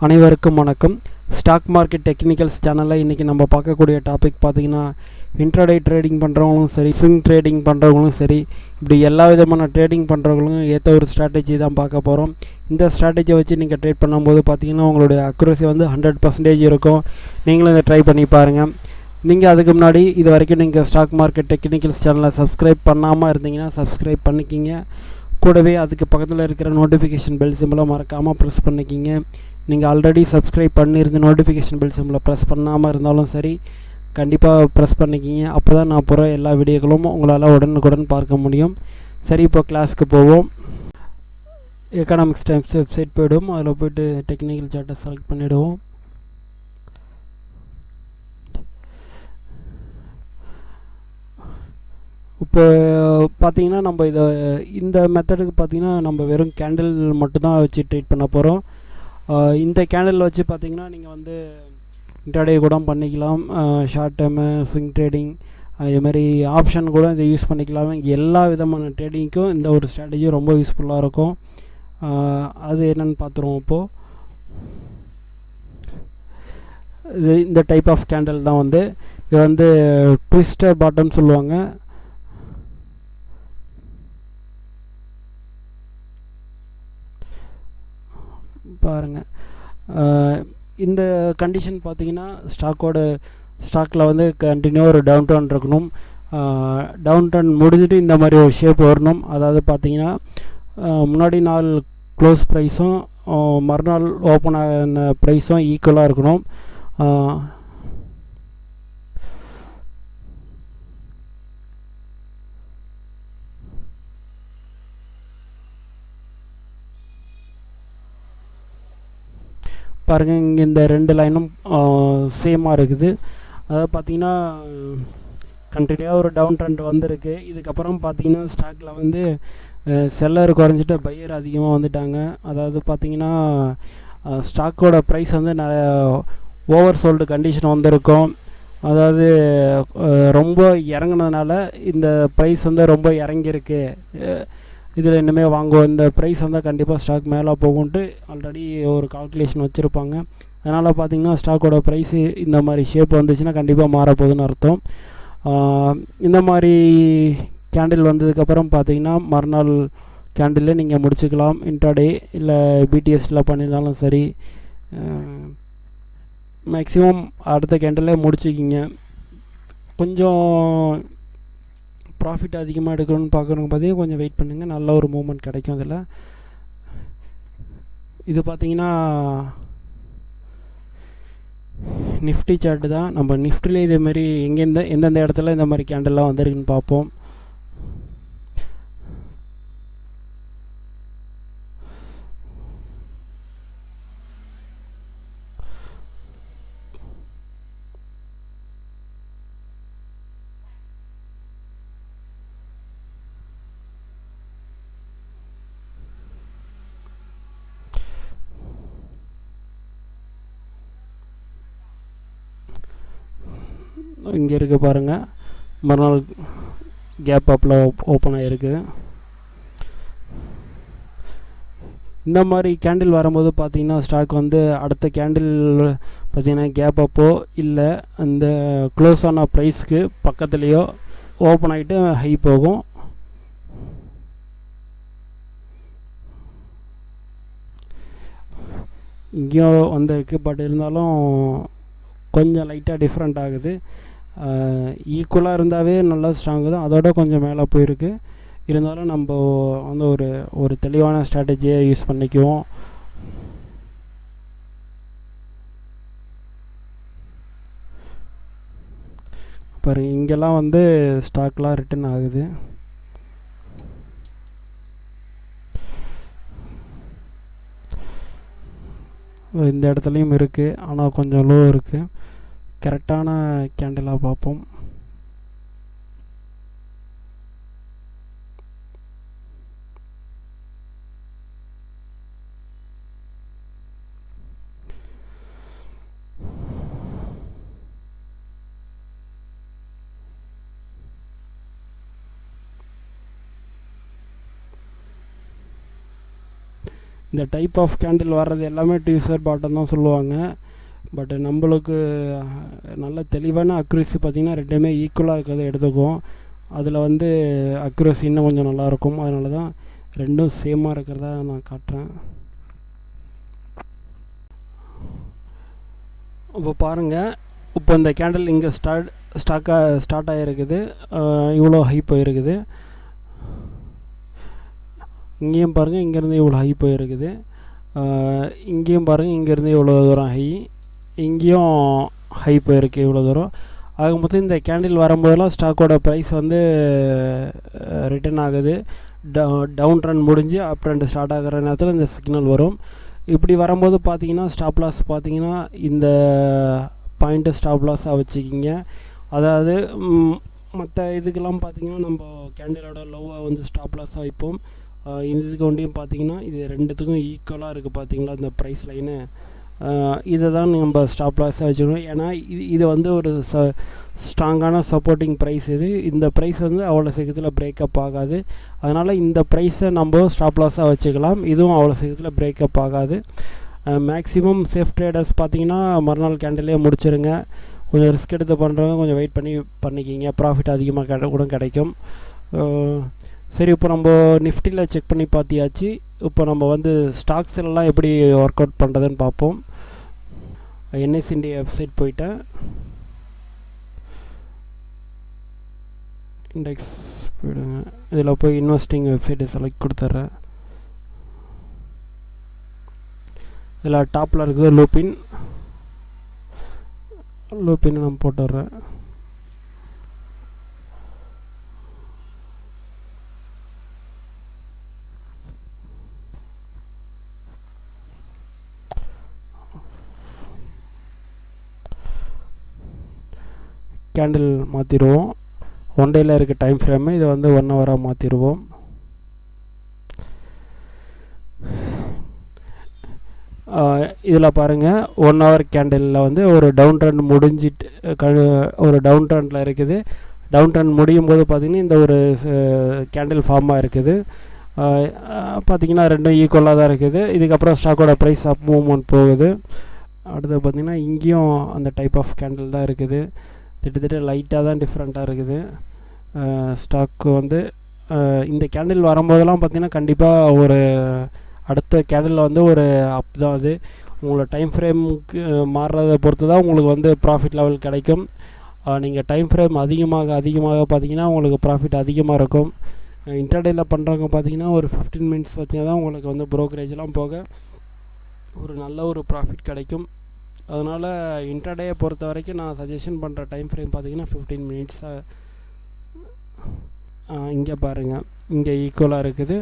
அனைவருக்கும் வணக்கம். Stock market technicals சேனலில் இன்றைக்கி நம்ம பார்க்கக்கூடிய டாபிக் பார்த்திங்கன்னா, இன்ட்ராடே ட்ரேடிங் பண்ணுறவங்களும் சரி, ஸ்விங் ட்ரேடிங் பண்ணுறவங்களும் சரி, இப்படி எல்லா விதமான ட்ரேடிங் பண்ணுறவங்களும் ஏற்ற ஒரு ஸ்ட்ராட்டஜி தான் பார்க்க போகிறோம். இந்த ஸ்ட்ராட்டஜியை வச்சு நீங்கள் ட்ரேட் பண்ணும்போது பார்த்திங்கன்னா உங்களுடைய அக்குரசி வந்து 100% இருக்கும். நீங்களும் இதை ட்ரை பண்ணி பாருங்கள். நீங்கள் அதுக்கு முன்னாடி இது வரைக்கும் நீங்கள் ஸ்டாக் மார்க்கெட் டெக்னிக்கல்ஸ் சேனலை சப்ஸ்கிரைப் பண்ணாமல் இருந்தீங்கன்னா சப்ஸ்கிரைப் பண்ணிக்கிங்க. கூடவே அதுக்கு பக்கத்தில் இருக்கிற நோட்டிஃபிகேஷன் பெல் சிம்பிளை மறக்காமல் ப்ரெஸ் பண்ணிக்கிங்க. நீங்கள் ஆல்ரெடி சப்ஸ்கிரைப் பண்ணியிருந்து நோட்டிஃபிகேஷன் பெல் சிம்பிளை ப்ரெஸ் பண்ணாமல் இருந்தாலும் சரி, கண்டிப்பாக ப்ரெஸ் பண்ணிக்கிங்க. அப்போ தான் நான் போகிற எல்லா வீடியோக்களும் உங்களால் உடனுக்குடன் பார்க்க முடியும். சரி, இப்போ கிளாஸுக்கு போவோம். எக்கனாமிக்ஸ் டைம்ஸ் வெப்சைட் போய்டுவோம். அதில் போய்ட்டு டெக்னிக்கல் சார்ட்டை செலக்ட் பண்ணிவிடுவோம். இப்போ பார்த்திங்கன்னா நம்ம இந்த மெத்தடுக்கு பார்த்திங்கன்னா நம்ம வெறும் கேண்டில் மட்டும்தான் வச்சு ட்ரேட் பண்ண போகிறோம். இந்த கேண்டில் வச்சு பார்த்திங்கன்னா நீங்கள் வந்து இன்ட்ராடே கூட பண்ணிக்கலாம், ஷார்ட் டேர்மு, ஸ்விங் ட்ரேடிங், இதுமாதிரி ஆப்ஷன் கூட இதை யூஸ் பண்ணிக்கலாம். எல்லா விதமான ட்ரேடிங்க்கும் இந்த ஒரு ஸ்ட்ராட்டஜி ரொம்ப யூஸ்ஃபுல்லாக இருக்கும். அது என்னென்னு பார்த்துருவோம். இப்போது இந்த டைப் ஆஃப் கேண்டில் தான் வந்து இது வந்து ட்விஸ்டர் பாட்டம் சொல்லுவாங்க. பாருங்கள், இந்த கண்டிஷன் பார்த்திங்கன்னா ஸ்டாக்கில் வந்து கண்டினியூ ஒரு டவுன் ட்ரெண்ட் இருக்கணும். டவுன் ட்ரெண்ட் முடிஞ்சிட்டு இந்த மாதிரி ஒரு ஷேப் வரணும். அதாவது பார்த்திங்கன்னா முன்னாடி நாள் க்ளோஸ் ப்ரைஸும் மறுநாள் ஓப்பன் ஆன ப்ரைஸும் ஈக்குவலாக இருக்கணும். பாருங்கள், இங்கே இந்த ரெண்டு லைனும் சேமாக இருக்குது. அதாவது பார்த்திங்கன்னா கண்டினியூவாக ஒரு டவுன் ட்ரெண்ட் வந்திருக்கு. இதுக்கப்புறம் பார்த்திங்கன்னா ஸ்டாக்கில் வந்து செல்லர் குறைஞ்சிட்டு பையர் அதிகமாக வந்துட்டாங்க. அதாவது பார்த்திங்கன்னா ஸ்டாக்கோட ப்ரைஸ் வந்து நிறைய ஓவர் சோல்டு கண்டிஷன் வந்திருக்கும். அதாவது ரொம்ப இறங்குனதுனால இந்த ப்ரைஸ் வந்து ரொம்ப இறங்கியிருக்கு, இதில் இனிமேல் வாங்குவோம், இந்த ப்ரைஸ் வந்தால் கண்டிப்பாக ஸ்டாக் மேலே போகும்ன்ட்டு ஆல்ரெடி ஒரு கால்குலேஷன் வச்சுருப்பாங்க. அதனால் பார்த்திங்கன்னா ஸ்டாக்கோட ப்ரைஸு இந்த மாதிரி ஷேப் வந்துச்சுன்னா கண்டிப்பாக மாறப்போகுதுன்னு அர்த்தம். இந்த மாதிரி கேண்டில் வந்ததுக்கப்புறம் பார்த்திங்கன்னா மறுநாள் கேண்டில் நீங்கள் முடிச்சுக்கலாம். இன்ட்ராடே இல்லை பிடிஎஸ்டில் பண்ணியிருந்தாலும் சரி, மேக்ஸிமம் அடுத்த கேண்டிலே முடிச்சுக்கிங்க. கொஞ்சம் ப்ராஃபிட் அதிகமாக எடுக்கணும்னு பார்க்குறவங்க பார்த்தீங்கன்னா கொஞ்சம் வெயிட் பண்ணுங்கள், நல்ல ஒரு மூமெண்ட் கிடைக்கும். அதில் இது பார்த்திங்கன்னா நிஃப்டி சார்ட்டு தான். நம்ம நிஃப்டியில் இதேமாரி எந்தெந்த இடத்துல இந்த மாதிரி கேண்டல்லாம் வந்திருக்குன்னு பார்ப்போம். இங்கே இருக்குது பாருங்கள், மறுநாள் கேப் அப்பில் ஓப்பன் ஆகிருக்கு. இந்த மாதிரி கேண்டில் வரும்போது பார்த்திங்கன்னா ஸ்டாக் வந்து அடுத்த கேண்டில் பார்த்திங்கன்னா கேப் அப்போ இல்லை அந்த க்ளோஸ் ஆன ப்ரைஸ்க்கு பக்கத்துலேயோ ஓப்பன் ஆகிட்டு ஹை போகும். இங்கேயும் வந்திருக்கு, பட் இருந்தாலும் கொஞ்சம் லைட்டாக டிஃப்ரெண்ட் ஆகுது. ஈக்குவலாக இருந்தாவே நல்லா ஸ்ட்ராங்கு தான், அதோட கொஞ்சம் மேலே போயிருக்கு. இருந்தாலும் நம்ம வந்து ஒரு தெளிவான ஸ்ட்ராட்டஜியை யூஸ் பண்ணிக்குவோம். பாருங்க, இங்கெல்லாம் வந்து ஸ்டாக்லாம் ரிட்டர்ன் ஆகுது. இந்த இடத்துலையும் இருக்குது, ஆனால் கொஞ்சம் லோ இருக்குது. கரெக்டான கேண்டிலாக பார்ப்போம். இந்த டைப் ஆஃப் கேண்டில் வர்றது எல்லாமே ட்வீசர் பாட்டம் தான் சொல்லுவாங்க. பட் நம்மளுக்கு நல்ல தெளிவான அக்யூரசி பார்த்திங்கன்னா ரெண்டுமே ஈக்குவலாக இருக்கிறத எடுத்துக்குவோம். அதில் வந்து அக்யூரசி இன்னும் கொஞ்சம் நல்லாயிருக்கும். அதனால தான் ரெண்டும் சேமாக இருக்கிறதா நான் காட்டுறேன். இப்போ பாருங்கள், இப்போ இந்த கேண்டில் இங்கே ஸ்டார்ட் ஆகிருக்குது. இவ்வளோ ஹை போயிருக்குது. இங்கேயும் பாருங்கள், இங்கேருந்து இவ்வளோ ஹை போயிருக்குது. இங்கேயும் பாருங்கள், இங்கேருந்து இவ்வளோ தூரம் ஹை, இங்கேயும் ஹை போயிருக்கு இவ்வளோ தூரம். ஆக மொத்தம் இந்த கேண்டில் வரும்போதெல்லாம் ஸ்டாக்கோட ப்ரைஸ் வந்து ரிட்டர்ன் ஆகுது. டவுன் ட்ரெண்ட் முடிஞ்சு அப் ட்ரெண்ட் ஸ்டார்ட் ஆகிற நேரத்தில் இந்த சிக்னல் வரும். இப்படி வரும்போது பார்த்தீங்கன்னா ஸ்டாப் லாஸ் பார்த்தீங்கன்னா இந்த பாயிண்ட்டை ஸ்டாப் லாஸாக வச்சுக்கிங்க. அதாவது மற்ற இதுக்கெல்லாம் பார்த்தீங்கன்னா நம்ம கேண்டிலோட லோவை வந்து ஸ்டாப் லாஸாக வைப்போம். இதுக்கு ஒன்றையும் பார்த்தீங்கன்னா இது ரெண்டுத்துக்கும் ஈக்குவலாக இருக்குது பார்த்தீங்களா இந்த ப்ரைஸ் லைனு. இதை தான் நம்ம ஸ்டாப் லாஸாக வச்சுக்கணும். ஏன்னா இது வந்து ஒரு ஸ்ட்ராங்கான சப்போர்ட்டிங் ப்ரைஸ். இந்த ப்ரைஸ் வந்து அவ்வளோ சீக்கிரத்தில் பிரேக்கப் ஆகாது. அதனால் இந்த ப்ரைஸை நம்ம ஸ்டாப் லாஸாக வச்சுக்கலாம். இதுவும் அவ்வளோ சீக்கிரத்தில் பிரேக்கப் ஆகாது. மேக்ஸிமம் சேஃப் ட்ரேடர்ஸ் பார்த்தீங்கன்னா மறுநாள் கேண்டிலே முடிச்சிருங்க. கொஞ்சம் ரிஸ்க் எடுத்து பண்ணுறவங்க கொஞ்சம் வெயிட் பண்ணிக்கிங்க. ப்ராஃபிட் அதிகமாக கூட கிடைக்கும். சரி, இப்போ நம்ம நிஃப்டியில் செக் பண்ணி பார்த்தியாச்சு. இப்போ நம்ம வந்து ஸ்டாக்ஸ்லாம் எப்படி ஒர்க் அவுட் பண்ணுறதுன்னு பார்ப்போம். என்எஸ் இந்தியா வெப்சைட் போயிட்டேன். இண்டெக்ஸ் போயிடுங்க. இதில் போய் இன்வெஸ்டிங் வெப்சைட்டை செலக்ட் கொடுத்துட்றேன். இதில் டாப்பில் இருக்குது லூப்பின் நான் போட்டுடுறேன். கேண்டில் மாற்றிடுவோம். ஒன் டேயில் இருக்க டைம் ஃப்ரேமு இதை வந்து 1 ஹவராக மாற்றிடுவோம். இதில் பாருங்கள், 1 ஹவர் கேண்டிலில் வந்து ஒரு டவுன் ட்ரெண்ட் முடிஞ்சிட்டு ஒரு டவுன் ட்ரெண்டில் இருக்குது. டவுன் ட்ரெண்ட் முடியும் போது பார்த்திங்கன்னா இந்த ஒரு கேண்டில் ஃபார்மாக இருக்குது. பார்த்திங்கன்னா ரெண்டும் ஈக்குவலாக தான் இருக்குது. இதுக்கப்புறம் ஸ்டாக்கோட ப்ரைஸ் அப் மூவ்மெண்ட் போகுது. அடுத்து பார்த்திங்கன்னா இங்கேயும் அந்த டைப் ஆஃப் கேண்டில் தான் இருக்குது. கிட்டத்தட்ட லைட்டாக தான் டிஃப்ரெண்ட்டாக இருக்குது. ஸ்டாக்கு வந்து இந்த கேண்டில் வரும்போதெல்லாம் பார்த்திங்கன்னா கண்டிப்பாக ஒரு அடுத்த கேண்டில் வந்து ஒரு அப் தான். அது உங்களோட டைம் ஃப்ரேமுக்கு மாறுறதை பொறுத்து தான் உங்களுக்கு வந்து ப்ராஃபிட் லெவல் கிடைக்கும். நீங்கள் டைம் ஃப்ரேம் அதிகமாக பார்த்திங்கன்னா உங்களுக்கு ப்ராஃபிட் அதிகமாக இருக்கும். இன்டர்டேயில் பண்ணுறவங்க பார்த்திங்கன்னா ஒரு 15 மினிட்ஸ் வச்சு தான் உங்களுக்கு வந்து ப்ரோக்கரேஜ்லாம் போக ஒரு நல்ல ஒரு ப்ராஃபிட் கிடைக்கும். அதனால் இன்டர்டேயை பொறுத்த வரைக்கும் நான் சஜஷன் பண்ணுற டைம் ஃப்ரேம் பார்த்திங்கன்னா 15 மினிட்ஸ். இங்கே பாருங்கள், இங்கே ஈக்குவலாக இருக்குது.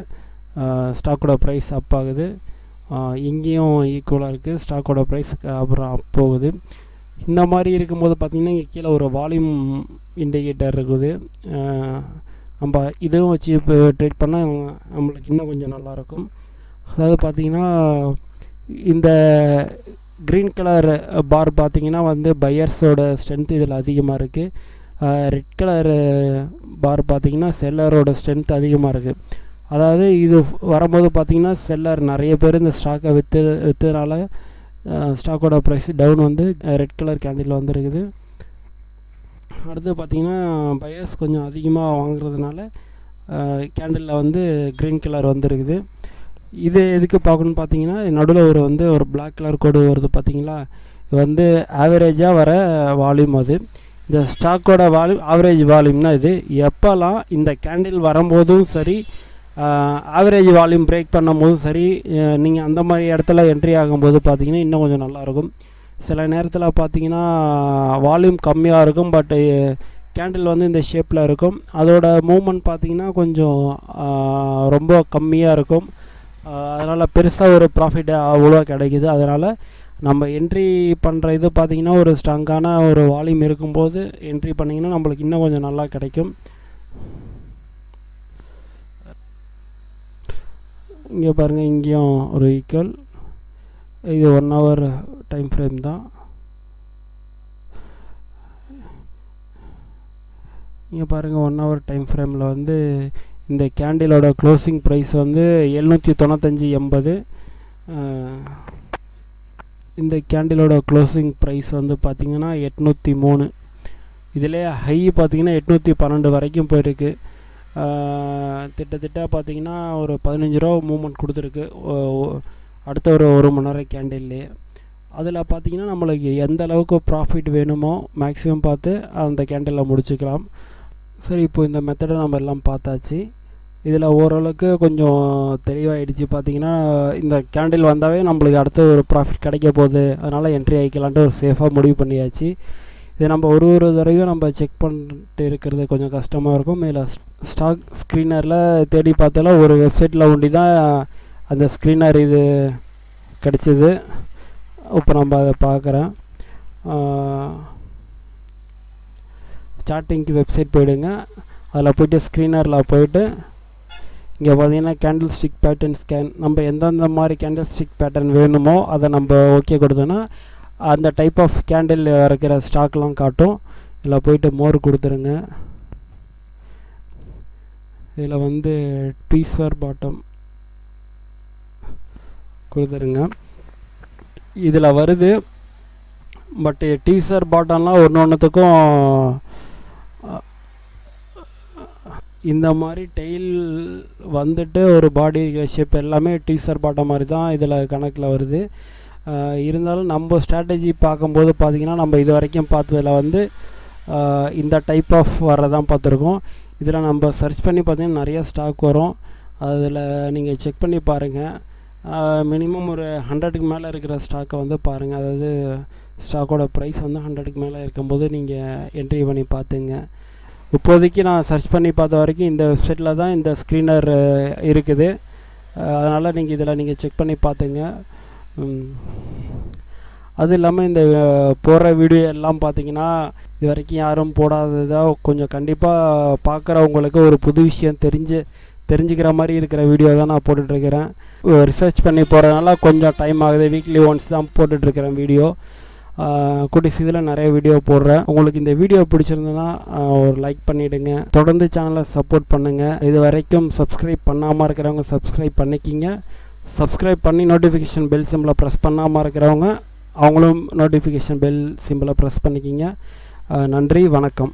ஸ்டாக்கோட ப்ரைஸ் அப் ஆகுது. இங்கேயும் ஈக்குவலாக இருக்குது. ஸ்டாக்கோட ப்ரைஸ் அப்புறம் அப் போகுது. இந்த மாதிரி இருக்கும்போது பார்த்திங்கன்னா இங்கே கீழே ஒரு வால்யூம் இண்டிகேட்டர் இருக்குது. நம்ம இதுவும் வச்சு இப்போ ட்ரேட் பண்ணால் நம்மளுக்கு இன்னும் கொஞ்சம் நல்லாயிருக்கும். அதாவது பார்த்திங்கன்னா இந்த க்ரீன் கலர் பார் பார்த்திங்கன்னா வந்து பையர்ஸோட ஸ்ட்ரென்த் இதில் அதிகமாக இருக்குது. ரெட் கலர் பார் பார்த்திங்கன்னா செல்லரோட ஸ்ட்ரென்த் அதிகமாக இருக்குது. அதாவது இது வரும்போது பார்த்திங்கன்னா செல்லர் நிறைய பேர் இந்த ஸ்டாக்கை விற்றதுனால ஸ்டாக்கோட ப்ரைஸ் டவுன் வந்து ரெட் கலர் கேண்டில் வந்துருக்குது. அடுத்து பார்த்திங்கன்னா பையர்ஸ் கொஞ்சம் அதிகமாக வாங்குறதுனால கேண்டிலில் வந்து க்ரீன் கலர் வந்துருக்குது. இது எதுக்கு பார்க்கணுன்னு பார்த்தீங்கன்னா நடுவில் ஒரு பிளாக் கலர் கோடு வருது பார்த்தீங்களா. இது வந்து ஆவரேஜாக வர வால்யூம். அது இந்த ஸ்டாக்கோட வால்யூம் ஆவரேஜ் வால்யூம் தான். இது எப்போல்லாம் இந்த கேண்டில் வரும்போதும் சரி, ஆவரேஜ் வால்யூம் பிரேக் பண்ணும்போதும் சரி, நீங்கள் அந்த மாதிரி இடத்துல என்ட்ரி ஆகும்போது பார்த்தீங்கன்னா இன்னும் கொஞ்சம் நல்லாயிருக்கும். சில நேரத்தில் பார்த்தீங்கன்னா வால்யூம் கம்மியாக இருக்கும், பட் கேண்டில் வந்து இந்த ஷேப்பில் இருக்கும். அதோட மூவ்மெண்ட் பார்த்தீங்கன்னா கொஞ்சம் ரொம்ப கம்மியாக இருக்கும். அதனால் பெருசாக ஒரு ப்ராஃபிட் அவ்வளோ கிடைக்கிது. அதனால் நம்ம என்ட்ரி பண்ணுற இது பார்த்திங்கன்னா ஒரு ஸ்ட்ராங்கான ஒரு வால்யூம் இருக்கும்போது என்ட்ரி பண்ணிங்கன்னா நம்மளுக்கு இன்னும் கொஞ்சம் நல்லா கிடைக்கும். இங்கே பாருங்கள், இங்கேயும் ஒரு ஈக்குவல். இது 1 ஹவர் டைம் ஃப்ரேம் தான். இங்கே பாருங்கள், 1 ஹவர் டைம் ஃப்ரேமில் வந்து இந்த கேண்டிலோட க்ளோசிங் ப்ரைஸ் வந்து 795.80. இந்த கேண்டிலோட க்ளோசிங் ப்ரைஸ் வந்து பார்த்திங்கன்னா 803. இதிலே ஹை பார்த்திங்கன்னா 812 வரைக்கும் போயிருக்கு. திட்டத்திட்ட பார்த்திங்கன்னா ஒரு 15 ரூபா மூவ்மெண்ட் கொடுத்துருக்கு அடுத்த ஒரு மணி நேரம் கேண்டில்லே. அதில் பார்த்திங்கன்னா நம்மளுக்கு எந்த அளவுக்கு ப்ராஃபிட் வேணுமோ மேக்ஸிமம் பார்த்து அந்த கேண்டிலில் முடிச்சுக்கலாம். சரி, இப்போ இந்த மெத்தடை நம்ம எல்லாம் பார்த்தாச்சு. இதில் ஓரளவுக்கு கொஞ்சம் தெளிவாகிடுச்சு. பார்த்திங்கன்னா இந்த கேண்டில் வந்தாவே நம்மளுக்கு அடுத்த ஒரு ப்ராஃபிட் கிடைக்க போகுது, அதனால் என்ட்ரி ஆகிக்கலான்ட்டு ஒரு சேஃபாக முடிவு பண்ணியாச்சு. இதை நம்ம ஒரு தடவையும் நம்ம செக் பண்ணிட்டு இருக்கிறது கொஞ்சம் கஷ்டமாக இருக்கும். இதில் ஸ்டாக் ஸ்க்ரீனரில் தேடி பார்த்தாலும் ஒரு வெப்சைட்டில் ஒண்டி தான் அந்த ஸ்க்ரீனர் இது கிடச்சிது. இப்போ நம்ம அதை பார்க்குறேன். சார்ட்டிங்க்கு வெப்சைட் போயிடுங்க. அதில் போய்ட்டு ஸ்க்ரீனரில் போயிட்டு இங்கே பார்த்தீங்கன்னா கேண்டில் ஸ்டிக் பேட்டர்ன் ஸ்கேன், நம்ம எந்தெந்த மாதிரி கேண்டில் ஸ்டிக் பேட்டர்ன் வேணுமோ அதை நம்ம ஓகே கொடுத்தோன்னா அந்த டைப் ஆஃப் கேண்டில் இருக்கிற ஸ்டாக்லாம் காட்டும். இதில் போயிட்டு மோர் கொடுத்துருங்க. இதில் வந்து ட்வீசர் பாட்டம் கொடுத்துருங்க. இதில் வருது, பட்டு ட்வீசர் பாட்டம்லாம் ஒன்றுத்துக்கும் இந்த மாதிரி டெய்ல் வந்துட்டு ஒரு பாடி ஷேப் எல்லாமே ட்வீசர் பாட்டம் மாதிரி தான் இதில் கணக்கில் வருது. இருந்தாலும் நம்ம ஸ்ட்ராட்டஜி பார்க்கும்போது பார்த்திங்கன்னா நம்ம இது வரைக்கும் பார்த்ததில் வந்து இந்த டைப் ஆஃப் வரதான் பார்த்துருக்கோம். இதில் நம்ம சர்ச் பண்ணி பார்த்திங்கன்னா நிறைய ஸ்டாக் வரும். அதில் நீங்கள் செக் பண்ணி பாருங்கள். மினிமம் ஒரு 100க்கு மேலே இருக்கிற ஸ்டாக்கை வந்து பாருங்கள். அதாவது ஸ்டாக்கோட ப்ரைஸ் வந்து 100க்கு மேலே இருக்கும்போது நீங்கள் என்ட்ரி பண்ணி பார்த்துங்க. இப்போதைக்கு நான் சர்ச் பண்ணி பார்த்த வரைக்கும் இந்த வெப்சைட்டில் தான் இந்த ஸ்க்ரீனர் இருக்குது. அதனால் நீங்கள் இதில் நீங்கள் செக் பண்ணி பார்த்துங்க. அது இல்லாமல் இந்த போடுற வீடியோ எல்லாம் பார்த்திங்கன்னா இது வரைக்கும் யாரும் போடாததாக கொஞ்சம் கண்டிப்பாக பார்க்குறவங்களுக்கு ஒரு புது விஷயம் தெரிஞ்சுக்கிற மாதிரி இருக்கிற வீடியோ தான் நான் போட்டுட்ருக்கிறேன். ரிசர்ச் பண்ணி போகிறதுனால கொஞ்சம் டைம் ஆகுது. வீக்லி ஒன்ஸ் தான் போட்டுட்ருக்கிறேன் வீடியோ. குட்டிஸ் இதில் நிறைய வீடியோ போடுறேன். உங்களுக்கு இந்த வீடியோ பிடிச்சிருந்ததுன்னா ஒரு லைக் பண்ணிவிடுங்க. தொடர்ந்து சேனலை சப்போர்ட் பண்ணுங்கள். இது வரைக்கும் சப்ஸ்கிரைப் பண்ணாமல் இருக்கிறவங்க சப்ஸ்கிரைப் பண்ணிக்கிங்க. சப்ஸ்கிரைப் பண்ணி நோட்டிஃபிகேஷன் பெல் சிம்பிளை ப்ரெஸ் பண்ணாமல் இருக்கிறவங்க அவங்களும் நோட்டிஃபிகேஷன் பெல் சிம்பிளை ப்ரெஸ் பண்ணிக்கிங்க. நன்றி, வணக்கம்.